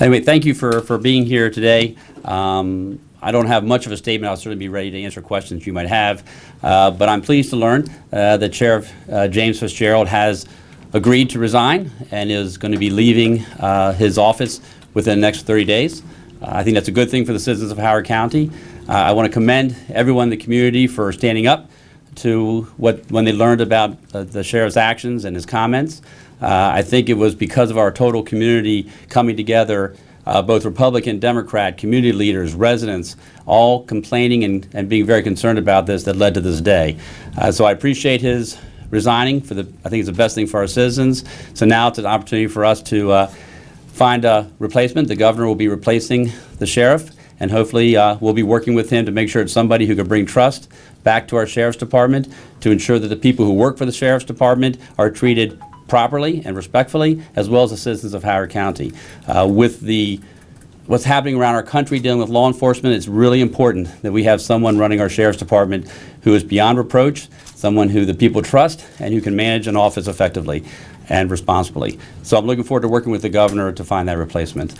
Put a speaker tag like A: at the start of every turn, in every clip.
A: Anyway, thank you for being here today. I don't have much of a statement. I'll certainly be ready to answer questions you might have. But I'm pleased to learn that Sheriff James Fitzgerald has agreed to resign and is going to be leaving his office within the next 30 days. I think that's a good thing for the citizens of Howard County. I want to commend everyone in the community for standing up to when they learned about the sheriff's actions and his comments. I think it was because of our total community coming together, both Republican, Democrat, community leaders, residents, all complaining and being very concerned about this that led to this day. So I appreciate his resigning. I think it's the best thing for our citizens. So now it's an opportunity for us to find a replacement. The governor will be replacing the sheriff, and hopefully we'll be working with him to make sure it's somebody who can bring trust back to our sheriff's department, to ensure that the people who work for the sheriff's department are treated properly and respectfully, as well as the citizens of Howard County. With what's happening around our country dealing with law enforcement, it's really important that we have someone running our sheriff's department who is beyond reproach, someone who the people trust, and who can manage an office effectively and responsibly. So I'm looking forward to working with the governor to find that replacement.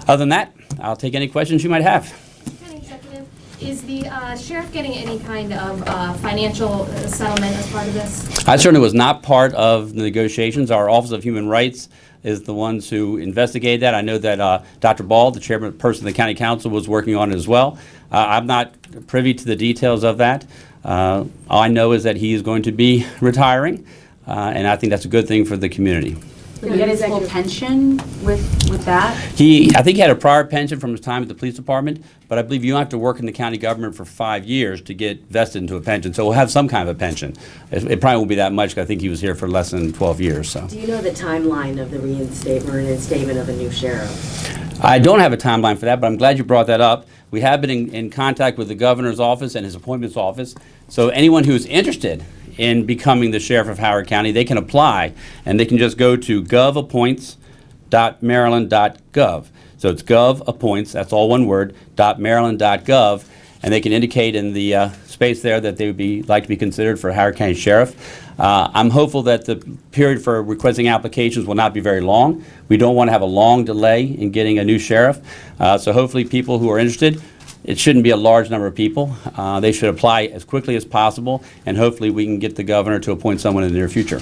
A: Other than that, I'll take any questions you might have.
B: County Executive, is the sheriff getting any kind of financial settlement as part of this?
A: I certainly was not part of the negotiations. Our Office of Human Rights is the ones who investigated that. I know that Dr. Ball, the chairperson of the County Council, was working on it as well. I'm not privy to the details of that. All I know is that he is going to be retiring, and I think that's a good thing for the community.
C: Did he get his full pension with that?
A: I think he had a prior pension from his time at the police department, but I believe you don't have to work in the county government for 5 years to get vested into a pension. So we'll have some kind of a pension. It probably won't be that much, because I think he was here for less than 12 years. So.
D: Do you know the timeline of the reinstatement of a new sheriff?
A: I don't have a timeline for that, but I'm glad you brought that up. We have been in contact with the governor's office and his appointments office. So anyone who's interested in becoming the sheriff of Howard County, they can apply, and they can just go to govappoints.maryland.gov. So it's govappoints, that's all one word, .maryland.gov, and they can indicate in the space there that they would like to be considered for Howard County Sheriff. I'm hopeful that the period for requesting applications will not be very long. We don't want to have a long delay in getting a new sheriff. So hopefully people who are interested, it shouldn't be a large number of people. They should apply as quickly as possible, and hopefully we can get the governor to appoint someone in the near future.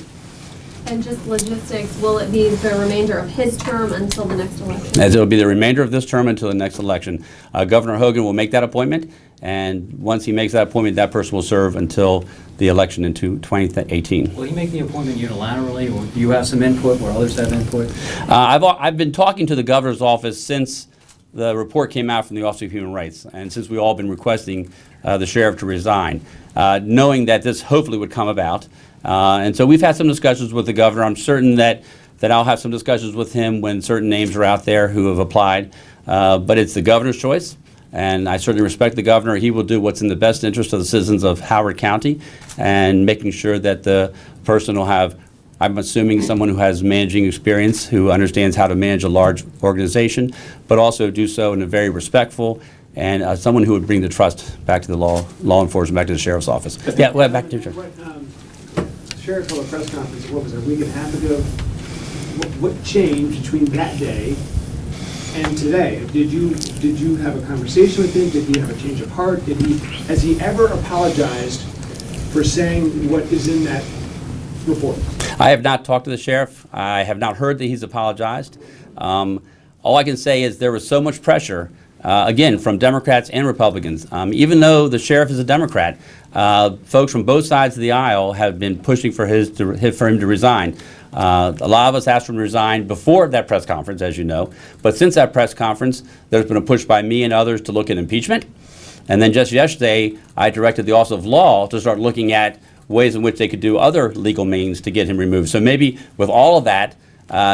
B: And just logistics, will it be the remainder of his term until the next election?
A: As it will be the remainder of this term until the next election. Governor Hogan will make that appointment, and once he makes that appointment, that person will serve until the election in 2018.
E: Will he make the appointment unilaterally, or do you have some input where others have input?
A: I've been talking to the governor's office since the report came out from the Office of Human Rights, and since we've all been requesting the sheriff to resign, knowing that this hopefully would come about. And so we've had some discussions with the governor. I'm certain that I'll have some discussions with him when certain names are out there who have applied. But it's the governor's choice, and I certainly respect the governor. He will do what's in the best interest of the citizens of Howard County, and making sure that the person will have, I'm assuming, someone who has managing experience, who understands how to manage a large organization, but also do so in a very respectful, and someone who would bring the trust back to the law enforcement, back to the sheriff's office. Yeah, well, back to you.
F: Sheriff held a press conference, what was it, a week and a half ago? What changed between that day and today? Did you have a conversation with him? Did he have a change of heart? Has he ever apologized for saying what is in that report?
A: I have not talked to the sheriff. I have not heard that he's apologized. All I can say is there was so much pressure, again, from Democrats and Republicans. Even though the sheriff is a Democrat, folks from both sides of the aisle have been pushing for him to resign. A lot of us asked for him to resign before that press conference, as you know. But since that press conference, there's been a push by me and others to look at impeachment. And then just yesterday, I directed the Office of Law to start looking at ways in which they could do other legal means to get him removed. So maybe with all of that,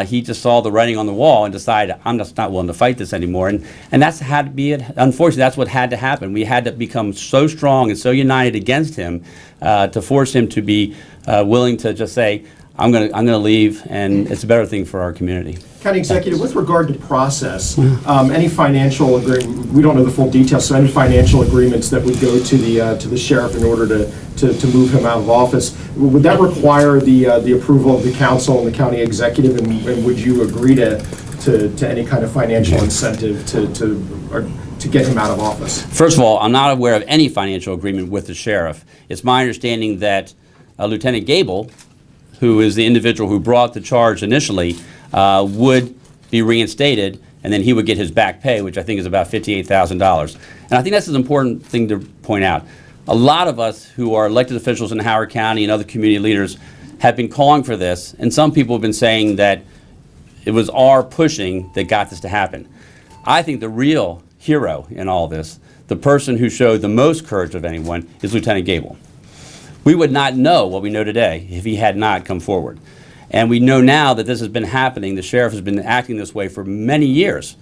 A: he just saw the writing on the wall and decided, I'm just not willing to fight this anymore. And that's had to be it. Unfortunately, that's what had to happen. We had to become so strong and so united against him to force him to be willing to just say, I'm going to leave, and it's a better thing for our community.
G: County Executive, with regard to process, any financial agreement, we don't know the full details, so any financial agreements that would go to the sheriff in order to move him out of office, would that require the approval of the council and the county executive, and would you agree to to any kind of financial incentive to get him out of office?
A: First of all, I'm not aware of any financial agreement with the sheriff. It's my understanding that Lieutenant Gable, who is the individual who brought the charge initially, would be reinstated, and then he would get his back pay, which I think is about $58,000. And I think that's an important thing to point out. A lot of us who are elected officials in Howard County and other community leaders have been calling for this, and some people have been saying that it was our pushing that got this to happen. I think the real hero in all this, the person who showed the most courage of anyone, is Lieutenant Gable. We would not know what we know today if he had not come forward. And we know now that this has been happening. The sheriff has been acting this way for many years.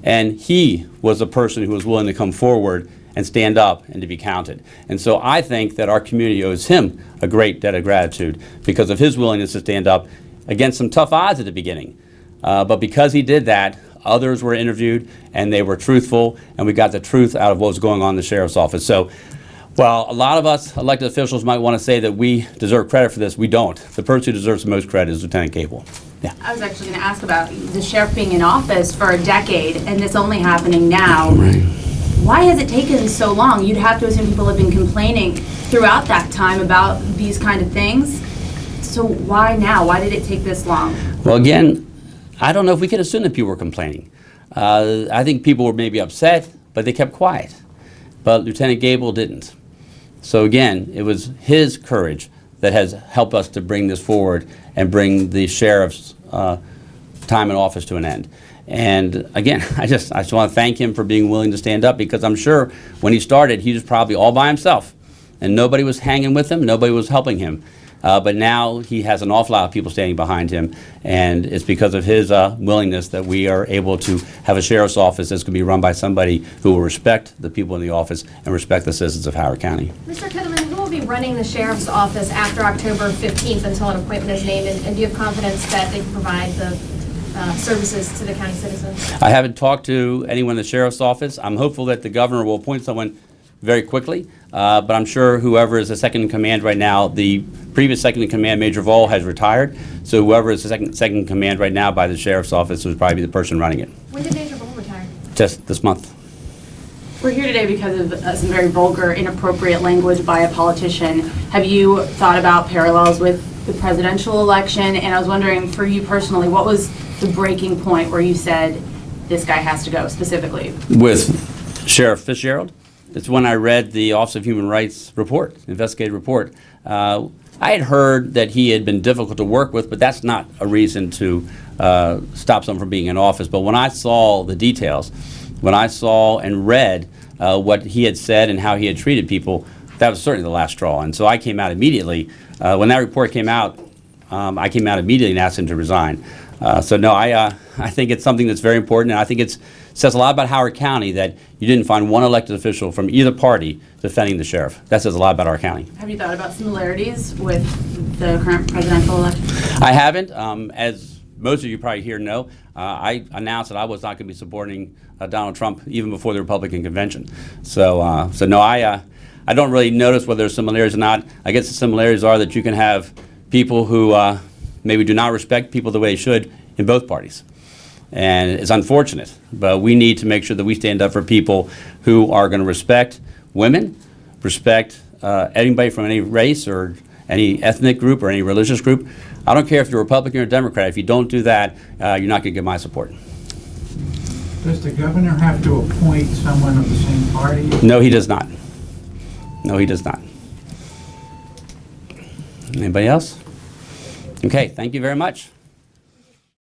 A: And he was the person who was willing to come forward and stand up and to be counted. And so I think that our community owes him a great debt of gratitude because of his willingness to stand up against some tough odds at the beginning. But because he did that, others were interviewed and they were truthful, and we got the truth out of what was going on in the sheriff's office. So while a lot of us elected officials might want to say that we deserve credit for this, we don't. The person who deserves the most credit is Lieutenant Gable. Yeah.
C: I was actually going to ask about the sheriff being in office for a decade and this only happening now.
A: Right.
C: Why has it taken so long? You'd have to assume people have been complaining throughout that time about these kind of things. So why now? Why did it take this long?
A: Well, again, I don't know if we could assume that people were complaining. I think people were maybe upset, but they kept quiet. But Lieutenant Gable didn't. So again, it was his courage that has helped us to bring this forward and bring the sheriff's time in office to an end. And again, I just want to thank him for being willing to stand up, because I'm sure when he started, he was probably all by himself. And nobody was hanging with him, nobody was helping him. But now he has an awful lot of people standing behind him, and it's because of his willingness that we are able to have a sheriff's office that's going to be run by somebody who will respect the people in the office and respect the citizens of Howard County.
B: Mr. Kittleman, who will be running the sheriff's office after October 15th until an appointment is named, and do you have confidence that they can provide the services to the county citizens?
A: I haven't talked to anyone in the sheriff's office. I'm hopeful that the governor will appoint someone very quickly, but I'm sure whoever is the second in command right now, the previous second in command, Major Vall, has retired, so whoever is the second in command right now by the sheriff's office would probably be the person running it.
B: When did Major Vall retire?
A: Just this month.
C: We're here today because of some very vulgar, inappropriate language by a politician. Have you thought about parallels with the presidential election? And I was wondering, for you personally, what was the breaking point where you said, this guy has to go specifically?
A: With Sheriff Fitzgerald? It's when I read the Office of Human Rights report, investigative report. I had heard that he had been difficult to work with, but that's not a reason to stop someone from being in office. But when I saw the details, when I saw and read what he had said and how he had treated people, that was certainly the last straw. And so I came out immediately. When that report came out, I came out immediately and asked him to resign. So no, I think it's something that's very important, and I think it says a lot about Howard County that you didn't find one elected official from either party defending the sheriff. That says a lot about our county.
C: Have you thought about similarities with the current presidential election?
A: I haven't. As most of you probably here know, I announced that I was not going to be supporting Donald Trump even before the Republican convention. So no, I don't really notice whether there's similarities or not. I guess the similarities are that you can have people who maybe do not respect people the way they should in both parties. And it's unfortunate, but we need to make sure that we stand up for people who are going to respect women, respect anybody from any race or any ethnic group or any religious group. I don't care if you're Republican or Democrat. If you don't do that, you're not going to get my support.
H: Does the governor have to appoint someone of the same party?
A: No, he does not. No, he does not. Anybody else? Okay, thank you very much.